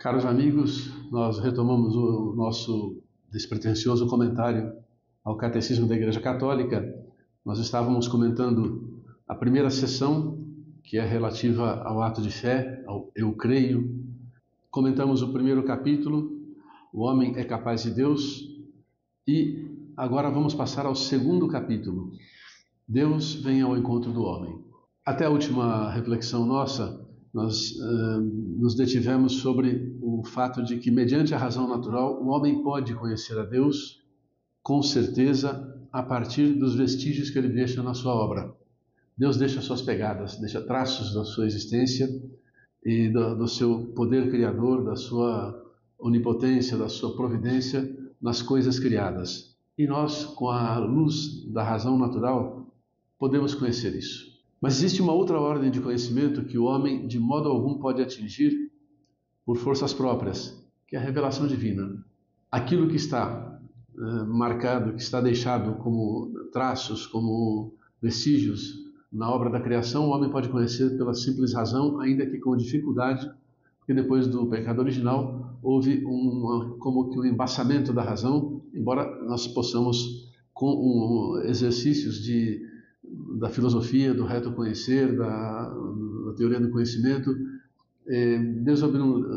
Caros amigos, nós retomamos o nosso despretensioso comentário ao Catecismo da Igreja Católica. Nós estávamos comentando a primeira sessão, que é relativa ao ato de fé, ao eu creio. Comentamos o primeiro capítulo, o homem é capaz de Deus, e agora vamos passar ao segundo capítulo, Deus vem ao encontro do homem. Até a última reflexão nossa, nós nos detivemos sobre o fato de que, mediante a razão natural, o homem pode conhecer a Deus, com certeza, a partir dos vestígios que ele deixa na sua obra. Deus deixa suas pegadas, deixa traços da sua existência e do seu poder criador, da sua onipotência, da sua providência nas coisas criadas. E nós, com a luz da razão natural, podemos conhecer isso. Mas existe uma outra ordem de conhecimento que o homem de modo algum pode atingir por forças próprias, que é a revelação divina. Aquilo que está marcado, que está deixado como traços, como vestígios na obra da criação, o homem pode conhecer pela simples razão, ainda que com dificuldade, porque depois do pecado original houve como que um embaçamento da razão, embora nós possamos, com exercícios da filosofia, do reto conhecer, da teoria do conhecimento,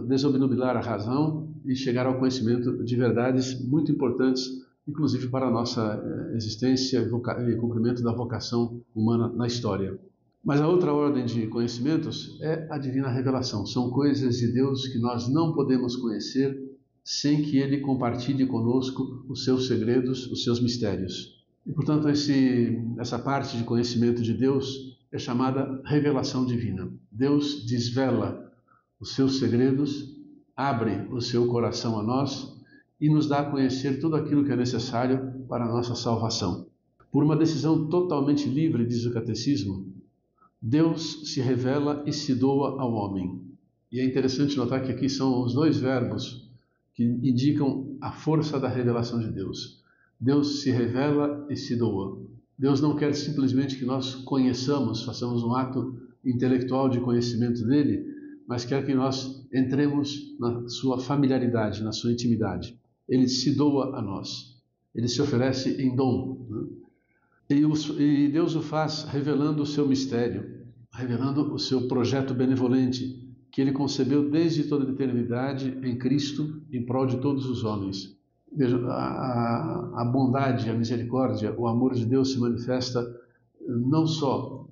desobnubilar a razão e chegar ao conhecimento de verdades muito importantes, inclusive para a nossa existência e cumprimento da vocação humana na história. Mas a outra ordem de conhecimentos é a divina revelação. São coisas de Deus que nós não podemos conhecer sem que Ele compartilhe conosco os seus segredos, os seus mistérios. E, portanto, essa parte de conhecimento de Deus é chamada revelação divina. Deus desvela os seus segredos, abre o seu coração a nós e nos dá a conhecer tudo aquilo que é necessário para a nossa salvação. Por uma decisão totalmente livre, diz o Catecismo, Deus se revela e se doa ao homem. E é interessante notar que aqui são os dois verbos que indicam a força da revelação de Deus. Deus se revela e se doa. Deus não quer simplesmente que nós conheçamos, façamos um ato intelectual de conhecimento dele, mas quer que nós entremos na sua familiaridade, na sua intimidade. Ele se doa a nós. Ele se oferece em dom, né? E Deus o faz revelando o seu mistério, revelando o seu projeto benevolente, que Ele concebeu desde toda a eternidade em Cristo, em prol de todos os homens. Veja, a bondade, a misericórdia, o amor de Deus se manifesta não só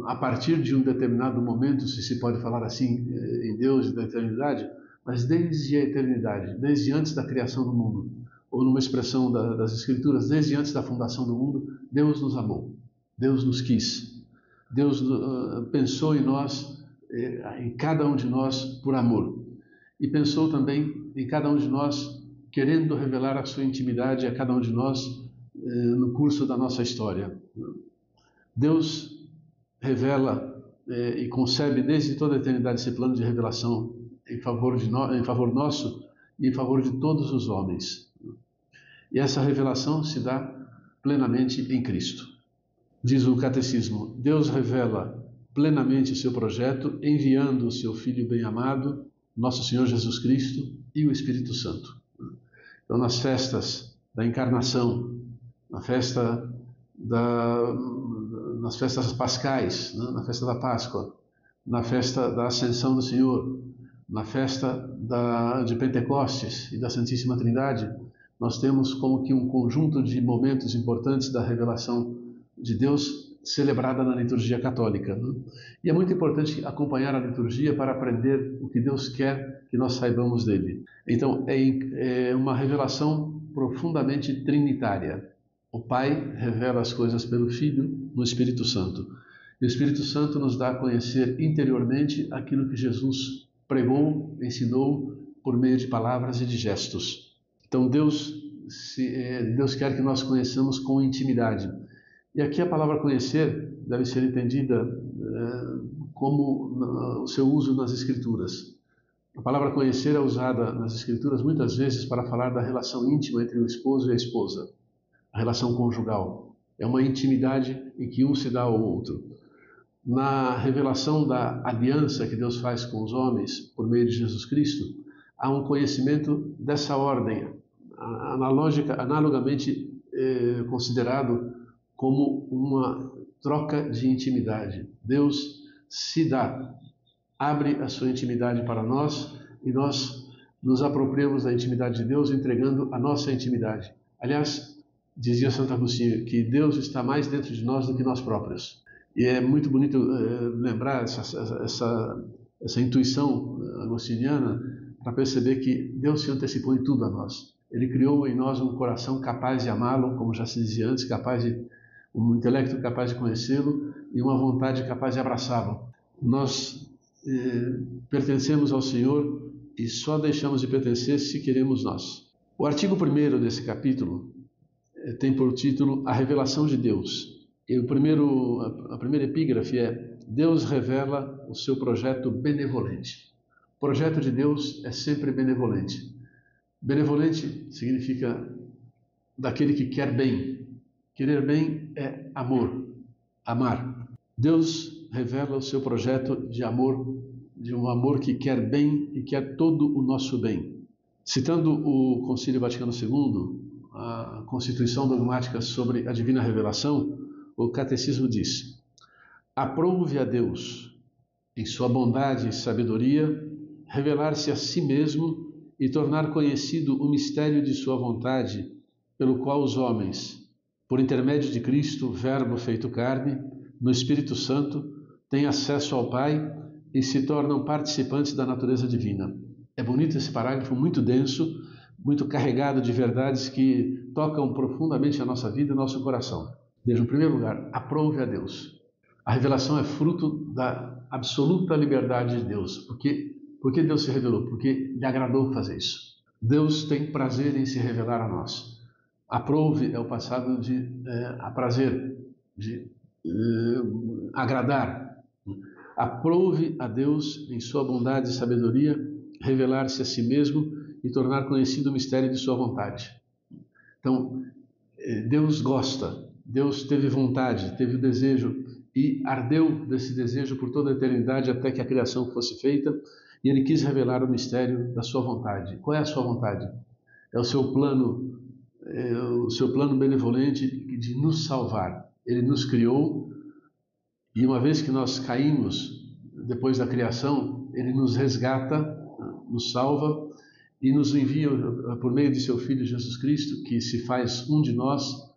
a partir de um determinado momento, se pode falar assim, em Deus e da eternidade, mas desde a eternidade, desde antes da criação do mundo, ou numa expressão das Escrituras, desde antes da fundação do mundo, Deus nos amou, Deus nos quis, Deus pensou em nós, em cada um de nós, por amor, e pensou também em cada um de nós, querendo revelar a sua intimidade a cada um de nós no curso da nossa história. Deus revela e concebe desde toda a eternidade esse plano de revelação em favor nosso e em favor de todos os homens. E essa revelação se dá plenamente em Cristo. Diz o Catecismo, Deus revela plenamente o seu projeto enviando o seu Filho bem-amado, nosso Senhor Jesus Cristo e o Espírito Santo. Então, nas festas da encarnação, nas festas pascais, né? Na festa da Páscoa, na festa da Ascensão do Senhor, na festa de Pentecostes e da Santíssima Trindade, nós temos como que um conjunto de momentos importantes da revelação de Deus celebrada na liturgia católica, né? E é muito importante acompanhar a liturgia para aprender o que Deus quer que nós saibamos dele. Então, é uma revelação profundamente trinitária. O Pai revela as coisas pelo Filho no Espírito Santo. E o Espírito Santo nos dá a conhecer interiormente aquilo que Jesus pregou, ensinou por meio de palavras e de gestos. Então Deus quer que nós conheçamos com intimidade. E aqui a palavra conhecer deve ser entendida como o seu uso nas Escrituras. A palavra conhecer é usada nas Escrituras muitas vezes para falar da relação íntima entre o esposo e a esposa, a relação conjugal. É uma intimidade em que um se dá ao outro. Na revelação da aliança que Deus faz com os homens por meio de Jesus Cristo, há um conhecimento dessa ordem, analogamente considerado como uma troca de intimidade. Deus se dá, abre a sua intimidade para nós e nós nos apropriamos da intimidade de Deus entregando a nossa intimidade. Aliás, dizia Santo Agostinho que Deus está mais dentro de nós do que nós próprios. E é muito bonito lembrar essa intuição agostiniana para perceber que Deus se antecipou em tudo a nós. Ele criou em nós um coração capaz de amá-lo, como já se dizia antes, um intelecto capaz de conhecê-lo e uma vontade capaz de abraçá-lo. Nós pertencemos ao Senhor e só deixamos de pertencer se queremos nós. O artigo 1º desse capítulo tem por título A Revelação de Deus. E a primeira epígrafe é: Deus revela o seu projeto benevolente. O projeto de Deus é sempre benevolente. Benevolente significa daquele que quer bem. Querer bem é amor, amar. Deus revela o seu projeto de amor, de um amor que quer bem e quer todo o nosso bem. Citando o Concílio Vaticano II, a Constituição Dogmática sobre a Divina Revelação, o Catecismo diz: aprove a Deus, em sua bondade e sabedoria, revelar-se a si mesmo e tornar conhecido o mistério de sua vontade, pelo qual os homens, por intermédio de Cristo, Verbo feito carne, no Espírito Santo, têm acesso ao Pai e se tornam participantes da natureza divina. É bonito esse parágrafo, muito denso, muito carregado de verdades que tocam profundamente a nossa vida e nosso coração. Veja, em primeiro lugar, aprove a Deus. A revelação é fruto da absoluta liberdade de Deus. Por que Deus se revelou? Porque lhe agradou fazer isso. Deus tem prazer em se revelar a nós. Aprove é o passado de prazer, de agradar. Aprove a Deus, em sua bondade e sabedoria, revelar-se a si mesmo e tornar conhecido o mistério de sua vontade. Então, Deus gosta, Deus teve vontade, teve o desejo e ardeu desse desejo por toda a eternidade até que a criação fosse feita, e Ele quis revelar o mistério da sua vontade. Qual é a sua vontade? É o seu plano benevolente de nos salvar. Ele nos criou e uma vez que nós caímos, depois da criação, Ele nos resgata, nos salva e nos envia por meio de seu Filho Jesus Cristo, que se faz um de nós,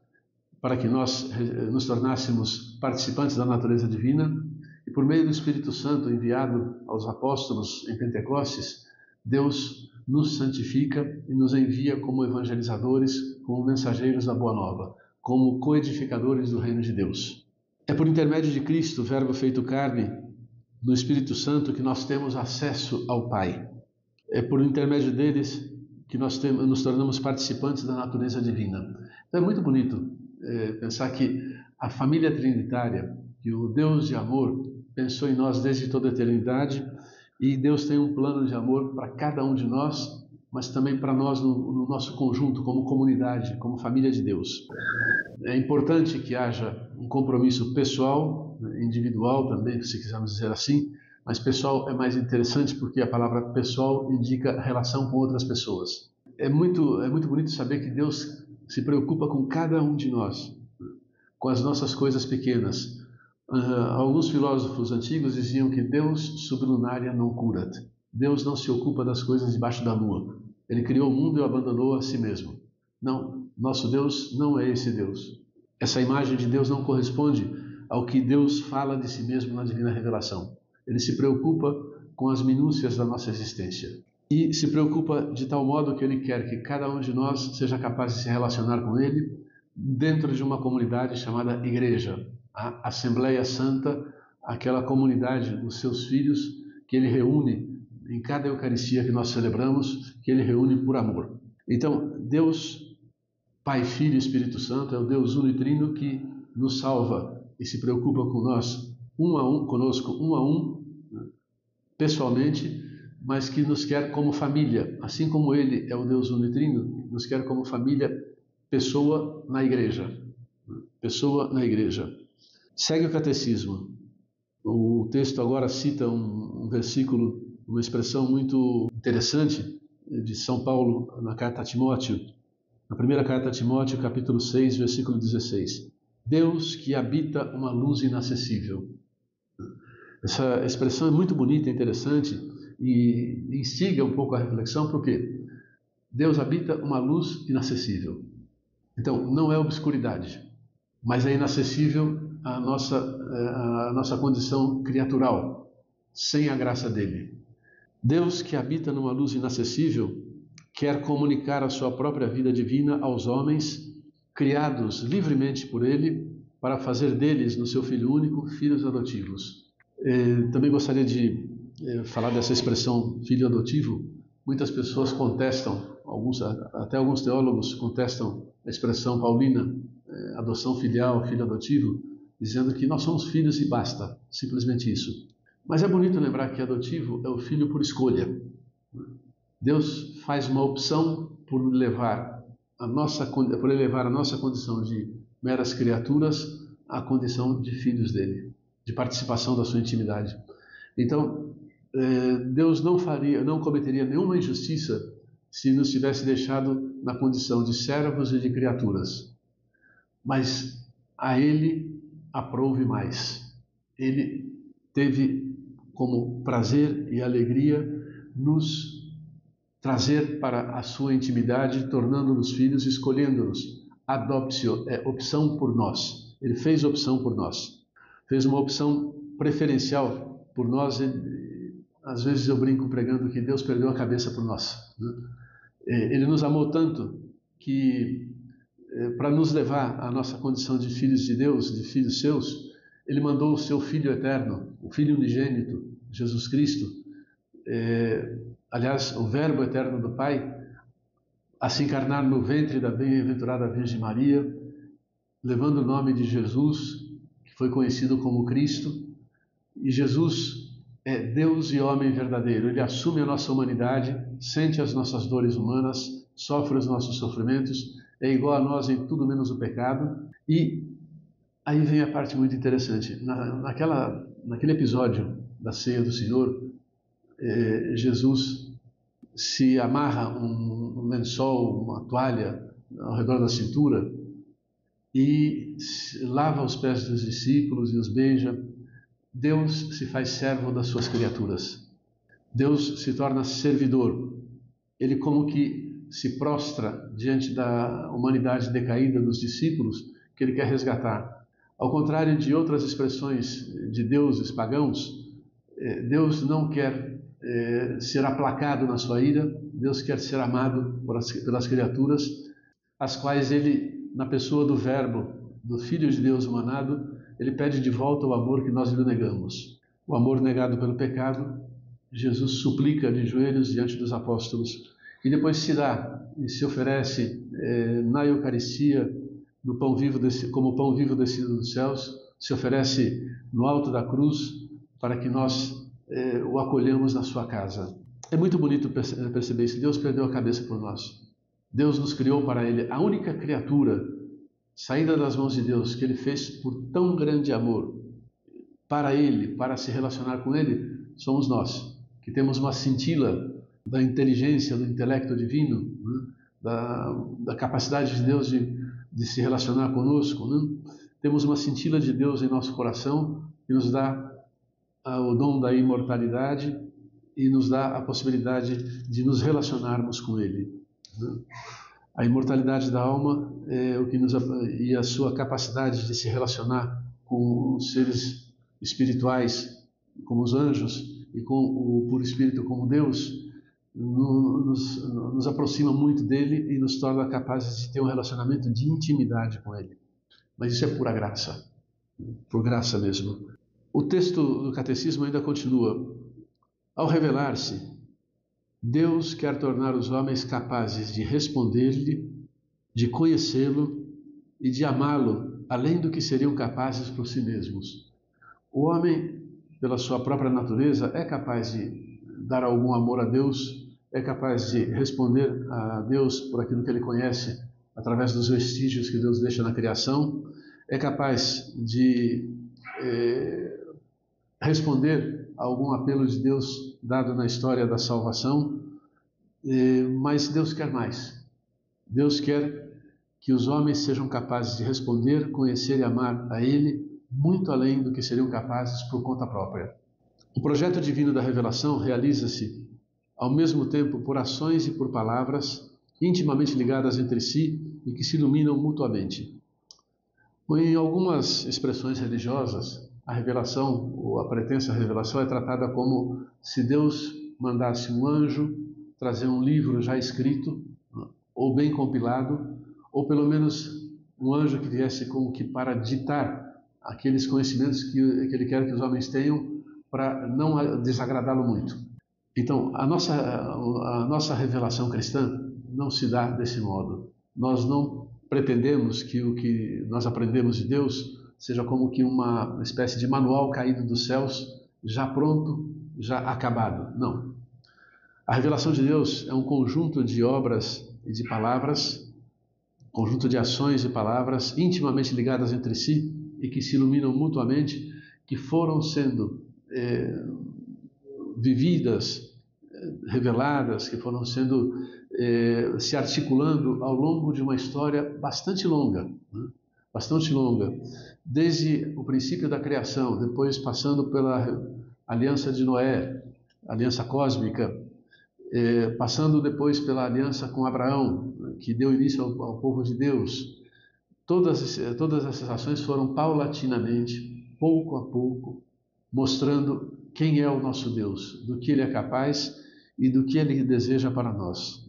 para que nós nos tornássemos participantes da natureza divina. E por meio do Espírito Santo enviado aos apóstolos em Pentecostes, Deus nos santifica e nos envia como evangelizadores, como mensageiros da Boa Nova, como coedificadores do reino de Deus. É por intermédio de Cristo, Verbo feito carne, no Espírito Santo, que nós temos acesso ao Pai. É por intermédio deles que nós nos tornamos participantes da natureza divina. Então é muito bonito pensar que a família trinitária, que o Deus de amor pensou em nós desde toda a eternidade, e Deus tem um plano de amor para cada um de nós, mas também para nós no nosso conjunto, como comunidade, como família de Deus. É importante que haja um compromisso pessoal, individual também, se quisermos dizer assim, mas pessoal é mais interessante porque a palavra pessoal indica relação com outras pessoas. É muito bonito saber que Deus se preocupa com cada um de nós, com as nossas coisas pequenas. Alguns filósofos antigos diziam que Deus sublunaria non curat. Deus não se ocupa das coisas debaixo da lua. Ele criou o mundo e o abandonou a si mesmo. Não, nosso Deus não é esse Deus. Essa imagem de Deus não corresponde ao que Deus fala de si mesmo na Divina Revelação. Ele se preocupa com as minúcias da nossa existência. E se preocupa de tal modo que Ele quer que cada um de nós seja capaz de se relacionar com Ele dentro de uma comunidade chamada Igreja, a Assembleia Santa, aquela comunidade dos seus filhos que Ele reúne em cada Eucaristia que nós celebramos, que Ele reúne por amor. Então, Deus, Pai, Filho e Espírito Santo, é o Deus unitrino que nos salva e se preocupa com nós, conosco, um a um, pessoalmente, mas que nos quer como família. Assim como Ele é o Deus unitrino, nos quer como família, pessoa na Igreja. Pessoa na Igreja. Segue o Catecismo. O texto agora cita um versículo, uma expressão muito interessante, de São Paulo na carta a Timóteo, na primeira carta a Timóteo, capítulo 6, versículo 16. Deus que habita uma luz inacessível. Essa expressão é muito bonita, interessante e instiga um pouco a reflexão, porque Deus habita uma luz inacessível. Então, não é obscuridade, mas é inacessível a nossa condição criatural, sem a graça dele. Deus que habita numa luz inacessível quer comunicar a sua própria vida divina aos homens, criados livremente por ele, para fazer deles, no seu Filho único, filhos adotivos. Também gostaria de falar dessa expressão filho adotivo. Muitas pessoas contestam, até alguns teólogos contestam a expressão paulina, adoção filial, filho adotivo, dizendo que nós somos filhos e basta, simplesmente isso. Mas é bonito lembrar que adotivo é o filho por escolha. Deus faz uma opção por elevar a nossa condição de meras criaturas à condição de filhos dele, de participação da sua intimidade. Então, Deus não cometeria nenhuma injustiça se nos tivesse deixado na condição de servos e de criaturas. Mas a ele aprouve mais. Ele teve como prazer e alegria nos trazer para a sua intimidade, tornando-nos filhos, escolhendo-nos. Adoptio é opção por nós. Ele fez opção por nós. Fez uma opção preferencial por nós. Às vezes eu brinco pregando que Deus perdeu a cabeça por nós. Ele nos amou tanto que, para nos levar à nossa condição de filhos de Deus, de filhos seus, ele mandou o seu Filho eterno, o Filho unigênito, Jesus Cristo, aliás, o Verbo eterno do Pai, a se encarnar no ventre da bem-aventurada Virgem Maria, levando o nome de Jesus, que foi conhecido como Cristo. E Jesus é Deus e homem verdadeiro. Ele assume a nossa humanidade, sente as nossas dores humanas, sofre os nossos sofrimentos, é igual a nós em tudo menos o pecado. E aí vem a parte muito interessante. Naquele episódio da ceia do Senhor, Jesus se amarra um lençol, uma toalha ao redor da cintura e lava os pés dos discípulos e os beija. Deus se faz servo das suas criaturas. Deus se torna servidor. Ele como que se prostra diante da humanidade decaída dos discípulos que ele quer resgatar. Ao contrário de outras expressões de deuses pagãos, Deus não quer ser aplacado na sua ira. Deus quer ser amado pelas criaturas, as quais ele, na pessoa do Verbo, do Filho de Deus humanado, ele pede de volta o amor que nós lhe negamos. O amor negado pelo pecado, Jesus suplica de joelhos diante dos apóstolos e depois se dá e se oferece na Eucaristia, no pão vivo como pão vivo descido dos céus, se oferece no alto da cruz para que nós o acolhamos na sua casa. É muito bonito perceber isso. Deus perdeu a cabeça por nós. Deus nos criou para ele. A única criatura saída das mãos de Deus que ele fez por tão grande amor para ele, para se relacionar com ele, somos nós, que temos uma cintila da inteligência, do intelecto divino, né? da capacidade de Deus de se relacionar conosco, né? Temos uma cintila de Deus em nosso coração que nos dá o dom da imortalidade e nos dá a possibilidade de nos relacionarmos com ele, né? A imortalidade da alma e a sua capacidade de se relacionar com os seres espirituais, como os anjos, e com o puro espírito como Deus, nos aproxima muito dele e nos torna capazes de ter um relacionamento de intimidade com ele. Mas isso é pura graça, por graça mesmo. O texto do Catecismo ainda continua. Ao revelar-se, Deus quer tornar os homens capazes de responder-lhe, de conhecê-lo e de amá-lo, além do que seriam capazes por si mesmos. O homem, pela sua própria natureza, é capaz de dar algum amor a Deus, é capaz de responder a Deus por aquilo que ele conhece, através dos vestígios que Deus deixa na criação, é capaz de responder a algum apelo de Deus dado na história da salvação, Mas Deus quer mais. Deus quer que os homens sejam capazes de responder, conhecer e amar a Ele muito além do que seriam capazes por conta própria. O projeto divino da revelação realiza-se ao mesmo tempo por ações e por palavras intimamente ligadas entre si e que se iluminam mutuamente. Em algumas expressões religiosas, a revelação, ou a pretensa revelação, é tratada como se Deus mandasse um anjo trazer um livro já escrito, ou bem compilado, ou pelo menos um anjo que viesse como que para ditar aqueles conhecimentos que Ele quer que os homens tenham, para não desagradá-lo muito. Então, a nossa revelação cristã não se dá desse modo. Nós não pretendemos que o que nós aprendemos de Deus seja como que uma espécie de manual caído dos céus, já pronto, já acabado. Não. A revelação de Deus é um conjunto de obras e de palavras, conjunto de ações e palavras intimamente ligadas entre si e que se iluminam mutuamente, que foram sendo vividas, reveladas, que foram sendo se articulando ao longo de uma história bastante longa, né? Bastante longa, desde o princípio da criação, depois passando pela aliança de Noé, aliança cósmica, passando depois pela aliança com Abraão, que deu início ao povo de Deus. Todas essas ações foram paulatinamente, pouco a pouco, mostrando quem é o nosso Deus, do que Ele é capaz e do que Ele deseja para nós.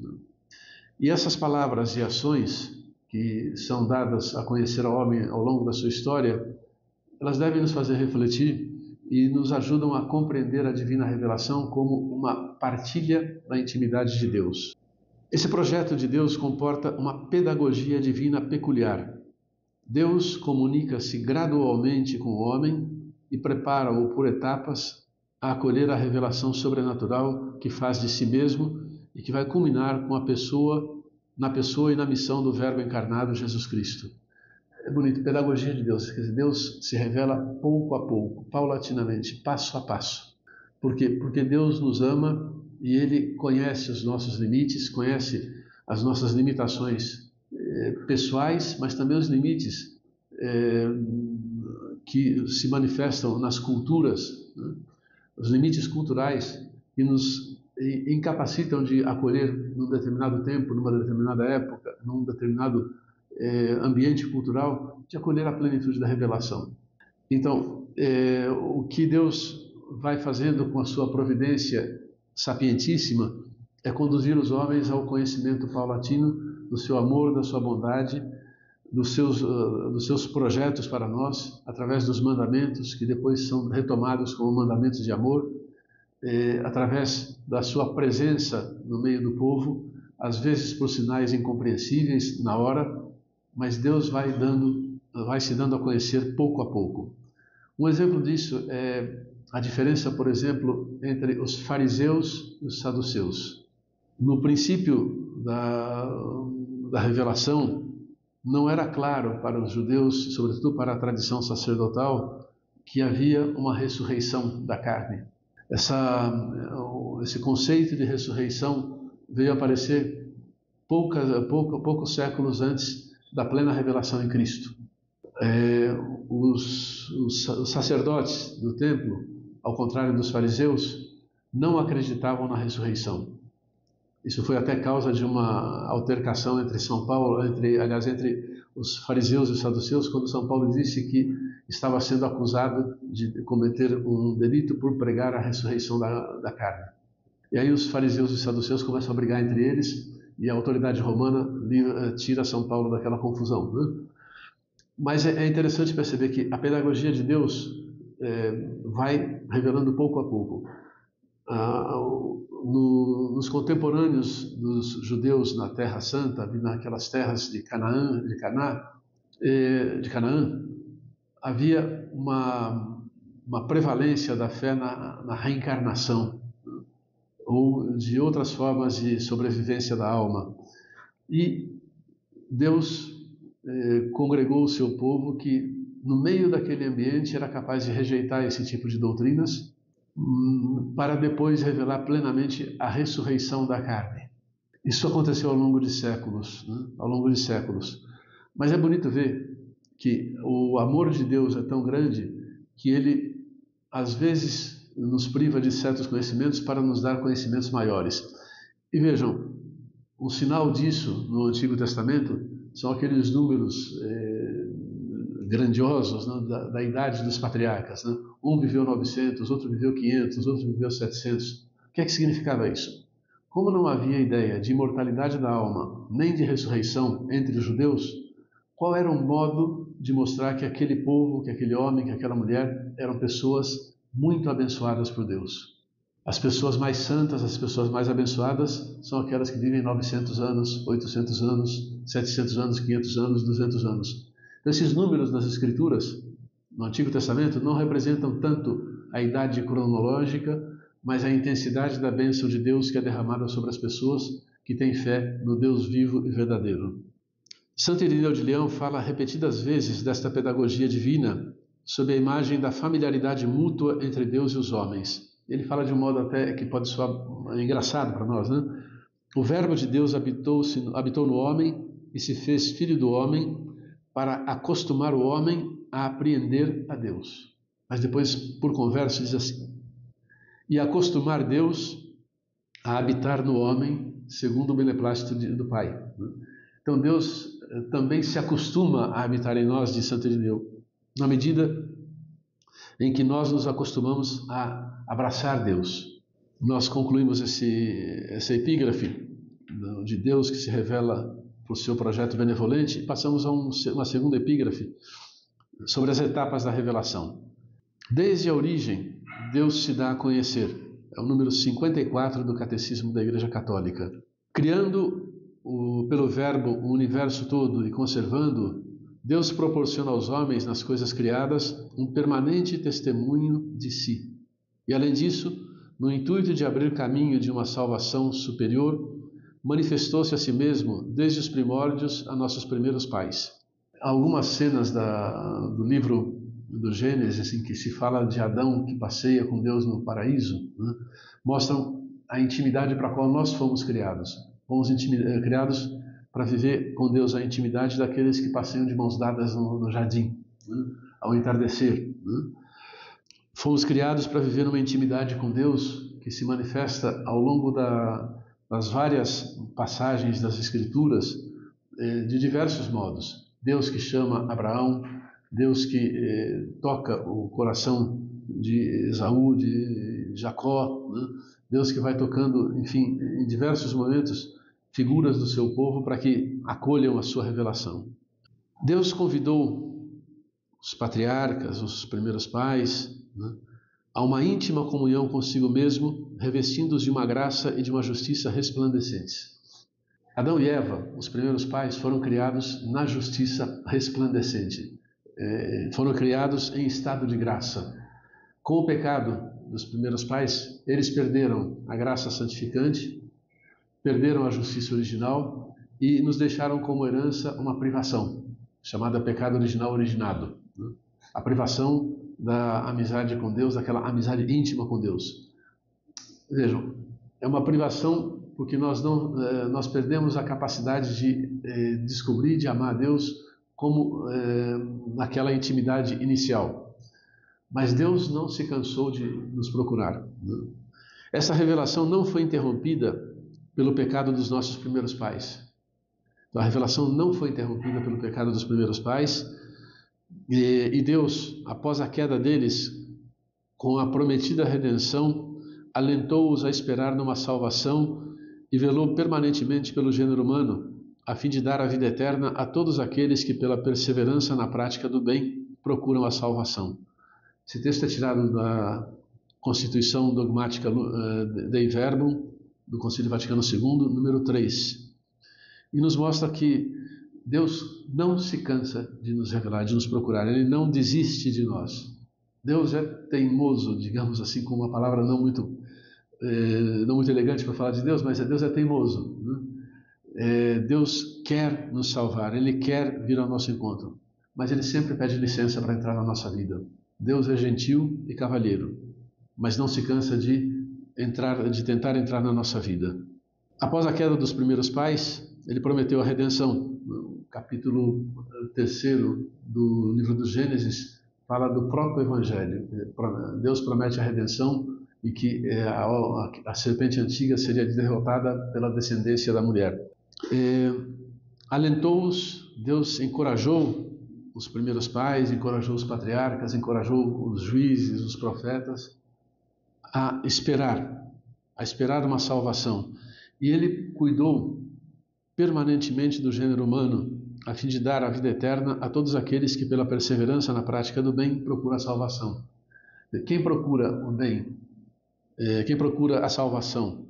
E essas palavras e ações que são dadas a conhecer ao homem ao longo da sua história, elas devem nos fazer refletir e nos ajudam a compreender a divina revelação como uma partilha da intimidade de Deus. Esse projeto de Deus comporta uma pedagogia divina peculiar. Deus comunica-se gradualmente com o homem e prepara-o por etapas a acolher a revelação sobrenatural que faz de si mesmo e que vai culminar com na pessoa e na missão do Verbo encarnado, Jesus Cristo. É bonito, pedagogia de Deus. Quer dizer, Deus se revela pouco a pouco, paulatinamente, passo a passo. Por quê? Porque Deus nos ama e Ele conhece os nossos limites, conhece as nossas limitações pessoais, mas também os limites que se manifestam nas culturas, né? Os limites culturais que nos incapacitam de acolher num determinado tempo, numa determinada época, num determinado ambiente cultural, de acolher a plenitude da revelação. Então, o que Deus vai fazendo com a sua providência sapientíssima é conduzir os homens ao conhecimento paulatino do seu amor, da sua bondade, dos seus projetos para nós, através dos mandamentos, que depois são retomados como mandamentos de amor, através da sua presença no meio do povo, às vezes por sinais incompreensíveis na hora, mas Deus vai se dando a conhecer pouco a pouco. Um exemplo disso é a diferença, por exemplo, entre os fariseus e os saduceus. No princípio da revelação, não era claro para os judeus, sobretudo para a tradição sacerdotal, que havia uma ressurreição da carne. Esse conceito de ressurreição veio aparecer poucos séculos antes da plena revelação em Cristo. Os sacerdotes do templo, ao contrário dos fariseus, não acreditavam na ressurreição. Isso foi até causa de uma altercação entre os fariseus e os saduceus, quando São Paulo disse que estava sendo acusado de cometer um delito por pregar a ressurreição da carne. E aí os fariseus e os saduceus começam a brigar entre eles e a autoridade romana tira São Paulo daquela confusão, né? Mas é interessante perceber que a pedagogia de Deus vai revelando pouco a pouco. Nos contemporâneos dos judeus na Terra Santa, naquelas terras de Canaã, havia uma prevalência da fé na reencarnação, ou de outras formas de sobrevivência da alma. E Deus congregou o seu povo que, no meio daquele ambiente, era capaz de rejeitar esse tipo de doutrinas, para depois revelar plenamente a ressurreição da carne. Isso aconteceu ao longo de séculos, né? Ao longo de séculos. Mas é bonito ver que o amor de Deus é tão grande que Ele, às vezes, nos priva de certos conhecimentos para nos dar conhecimentos maiores. E vejam, um sinal disso no Antigo Testamento são aqueles números grandiosos, né, da idade dos patriarcas. Né? Um viveu 900, outro viveu 500, outro viveu 700. O que é que significava isso? Como não havia ideia de imortalidade da alma, nem de ressurreição entre os judeus, qual era o modo de mostrar que aquele povo, que aquele homem, que aquela mulher eram pessoas muito abençoadas por Deus? As pessoas mais santas, as pessoas mais abençoadas são aquelas que vivem 900 anos, 800 anos, 700 anos, 500 anos, 200 anos. Então, esses números das Escrituras, no Antigo Testamento, não representam tanto a idade cronológica, mas a intensidade da bênção de Deus que é derramada sobre as pessoas que têm fé no Deus vivo e verdadeiro. Santo Irineu de Leão fala repetidas vezes desta pedagogia divina sob a imagem da familiaridade mútua entre Deus e os homens. Ele fala de um modo até que pode soar engraçado para nós, né? O Verbo de Deus habitou no homem e se fez filho do homem para acostumar o homem a apreender a Deus. Mas depois, por converso, diz assim: e acostumar Deus a habitar no homem segundo o beneplácito do Pai. Então Deus também se acostuma a habitar em nós, diz Santo Irineu, na medida em que nós nos acostumamos a abraçar Deus. Nós concluímos essa epígrafe de Deus que se revela por seu projeto benevolente e passamos a uma segunda epígrafe sobre as etapas da revelação. Desde a origem, Deus se dá a conhecer. É o número 54 do Catecismo da Igreja Católica. Criando pelo Verbo o universo todo e conservando, Deus proporciona aos homens, nas coisas criadas, um permanente testemunho de si. E além disso, no intuito de abrir caminho de uma salvação superior, manifestou-se a si mesmo desde os primórdios a nossos primeiros pais. Algumas cenas do livro do Gênesis, em que se fala de Adão que passeia com Deus no paraíso, né, mostram a intimidade para a qual nós fomos criados. Fomos criados para viver com Deus a intimidade daqueles que passeiam de mãos dadas no jardim, né, ao entardecer. Né. Fomos criados para viver numa intimidade com Deus que se manifesta ao longo das várias passagens das Escrituras de diversos modos. Deus que chama Abraão, Deus que toca o coração de Esaú, de Jacó, né? Deus que vai tocando, enfim, em diversos momentos, figuras do seu povo para que acolham a sua revelação. Deus convidou os patriarcas, os primeiros pais, né, a uma íntima comunhão consigo mesmo, revestindo-os de uma graça e de uma justiça resplandecentes. Adão e Eva, os primeiros pais, foram criados na justiça resplandecente. Foram criados em estado de graça. Com o pecado dos primeiros pais, eles perderam a graça santificante, perderam a justiça original e nos deixaram como herança uma privação, chamada pecado original originado. A privação da amizade com Deus, daquela amizade íntima com Deus. Vejam, é uma privação porque nós perdemos a capacidade de descobrir, de amar a Deus como naquela intimidade inicial. Mas Deus não se cansou de nos procurar. Essa revelação não foi interrompida pelo pecado dos nossos primeiros pais. Então, a revelação não foi interrompida pelo pecado dos primeiros pais, e Deus, após a queda deles, com a prometida redenção, alentou-os a esperar numa salvação e velou permanentemente pelo gênero humano, a fim de dar a vida eterna a todos aqueles que, pela perseverança na prática do bem, procuram a salvação. Esse texto é tirado da Constituição Dogmática Dei Verbum, do Concílio Vaticano II, número 3. E nos mostra que Deus não se cansa de nos revelar, de nos procurar. Ele não desiste de nós. Deus é teimoso, digamos assim, com uma palavra não muito elegante para falar de Deus, mas Deus é teimoso, né? Deus quer nos salvar, Ele quer vir ao nosso encontro, mas Ele sempre pede licença para entrar na nossa vida. Deus é gentil e cavalheiro, mas não se cansa de tentar entrar na nossa vida. Após a queda dos primeiros pais, ele prometeu a redenção. No capítulo 3º do livro do Gênesis fala do próprio Evangelho. Deus promete a redenção e que a serpente antiga seria derrotada pela descendência da mulher. Alentou-os, Deus encorajou os primeiros pais, encorajou os patriarcas, encorajou os juízes, os profetas a esperar uma salvação. E ele cuidou permanentemente do gênero humano, a fim de dar a vida eterna a todos aqueles que, pela perseverança na prática do bem, procuram a salvação. Quem procura o bem, quem procura a salvação,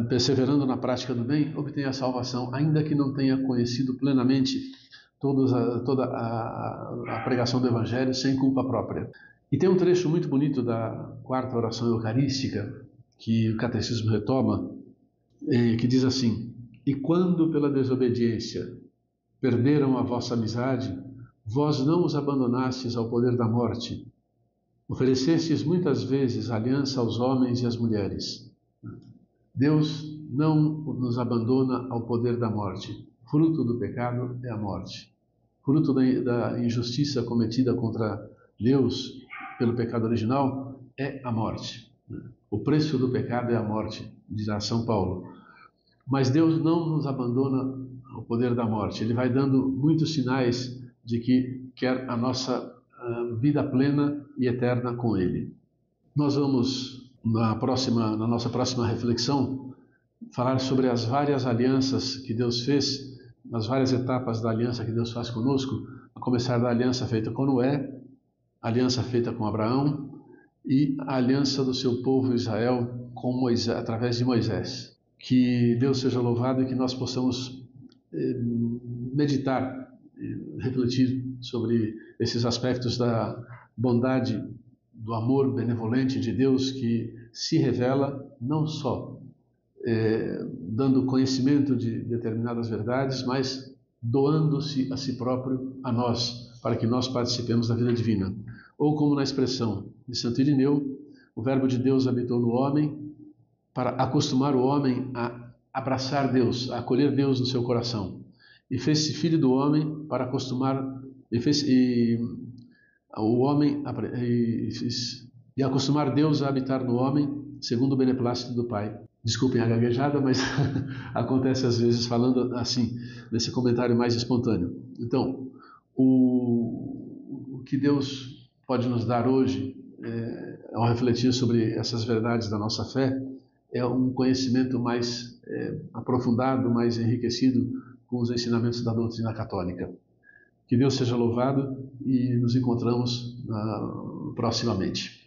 perseverando na prática do bem, obtém a salvação, ainda que não tenha conhecido plenamente toda a pregação do Evangelho sem culpa própria. E tem um trecho muito bonito da quarta oração eucarística, que o Catecismo retoma, que diz assim: e quando pela desobediência perderam a vossa amizade, vós não os abandonastes ao poder da morte, oferecestes muitas vezes aliança aos homens e às mulheres. Deus não nos abandona ao poder da morte. Fruto do pecado é a morte. Fruto da injustiça cometida contra Deus pelo pecado original é a morte. O preço do pecado é a morte, dirá São Paulo. Mas Deus não nos abandona ao poder da morte. Ele vai dando muitos sinais de que quer a nossa vida plena e eterna com Ele. Nós vamos, na nossa próxima reflexão, falar sobre as várias alianças que Deus fez, as várias etapas da aliança que Deus faz conosco, a começar da aliança feita com Noé, a aliança feita com Abraão e a aliança do seu povo Israel com Moisés, através de Moisés. Que Deus seja louvado e que nós possamos meditar, refletir sobre esses aspectos da bondade, do amor benevolente de Deus que se revela não só dando conhecimento de determinadas verdades, mas doando-se a si próprio a nós, para que nós participemos da vida divina. Ou como na expressão de Santo Irineu, o Verbo de Deus habitou no homem para acostumar o homem a abraçar Deus, a acolher Deus no seu coração. E fez-se filho do homem para acostumar e acostumar Deus a habitar no homem, segundo o beneplácito do Pai. Desculpem a gaguejada, mas acontece às vezes falando assim, nesse comentário mais espontâneo. Então, o que Deus pode nos dar hoje, ao refletir sobre essas verdades da nossa fé, é um conhecimento mais aprofundado, mais enriquecido com os ensinamentos da doutrina católica. Que Deus seja louvado e nos encontramos proximamente.